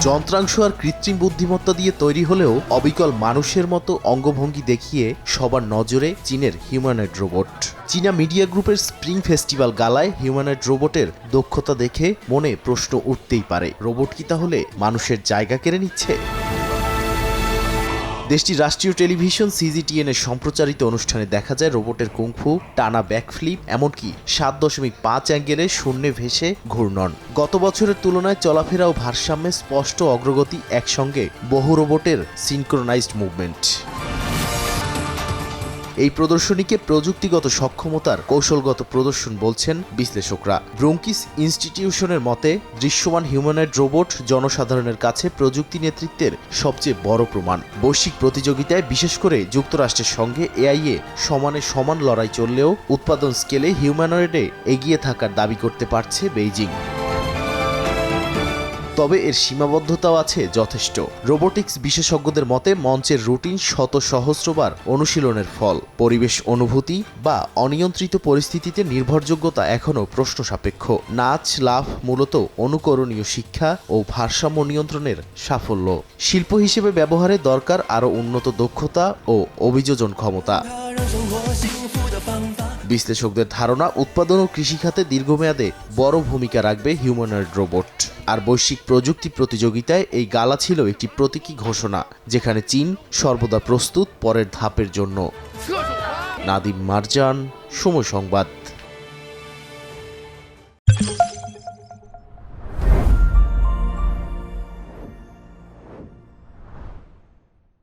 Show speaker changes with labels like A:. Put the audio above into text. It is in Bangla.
A: যন্ত্রাংশ আর কৃত্রিম বুদ্ধিমত্তা দিয়ে তৈরি হলেও অবিকল মানুষের মতো অঙ্গভঙ্গি দেখিয়ে সবার নজরে চীনের হিউম্যানয়েড রোবট। চীনা মিডিয়া গ্রুপের স্প্রিং ফেস্টিভ্যাল গালায় হিউম্যানয়েড রোবটের দক্ষতা দেখে মনে প্রশ্ন উঠতেই পারে, রোবট কি তাহলে মানুষের জায়গা কেড়ে নিচ্ছে? দেশটির রাষ্ট্রীয় টেলিভিশন CGTN এর সম্প্রচারিত অনুষ্ঠানে দেখা যায় রোবটের কুংফু, টানা ব্যাকফ্লিপ, এমনকি 7.5 অ্যাঙ্গেলে শূন্যে ভেসে ঘূর্ণন। গত বছরের তুলনায় চলাফেরা ও ভারসাম্যে স্পষ্ট অগ্রগতি, একসঙ্গে বহু রোবটের সিনক্রোনাইজড মুভমেন্ট। এই প্রদর্শনীকে প্রযুক্তিগত সক্ষমতার কৌশলগত প্রদর্শন বলছেন বিশ্লেষকরা। ব্রুঙ্কিস ইনস্টিটিউশনের মতে, দৃশ্যমান হিউম্যানয়েড রোবট জনসাধারণের কাছে প্রযুক্তি নেতৃত্বের সবচেয়ে বড় প্রমাণ। বৈশ্বিক প্রতিযোগিতায় বিশেষ করে যুক্তরাষ্ট্রের সঙ্গে AI-এ সমানে সমান লড়াই চললেও উৎপাদন স্কেলে হিউম্যানয়েডে এগিয়ে থাকার দাবি করতে পারছে বেইজিং। তবে এর সীমাবদ্ধতাও আছে যথেষ্ট। রোবোটিক্স বিশেষজ্ঞদের মতে, মঞ্চের রুটিন শত সহস্রবার অনুশীলনের ফল। পরিবেশ অনুভূতি বা অনিয়ন্ত্রিত পরিস্থিতিতে নির্ভরযোগ্যতা এখনও প্রশ্ন সাপেক্ষ। নাচ, লাফ মূলত অনুকরণীয় শিক্ষা ও ভারসাম্য নিয়ন্ত্রণের সাফল্য। শিল্প হিসেবে ব্যবহারে দরকার আরও উন্নত দক্ষতা ও অভিযোজন ক্ষমতা। বিশ্লেষকদের ধারণা, উৎপাদন ও কৃষিখাতে দীর্ঘমেয়াদে বড় ভূমিকা রাখবে হিউম্যানয়েড রোবট। আর বৈশ্বিক প্রযুক্তি প্রতিযোগিতায় এই গালা ছিল একটি প্রতীকী ঘোষণা, যেখানে চীন সর্বদা প্রস্তুত পরের ধাপের জন্য। নাদিম মারজান, সময় সংবাদ।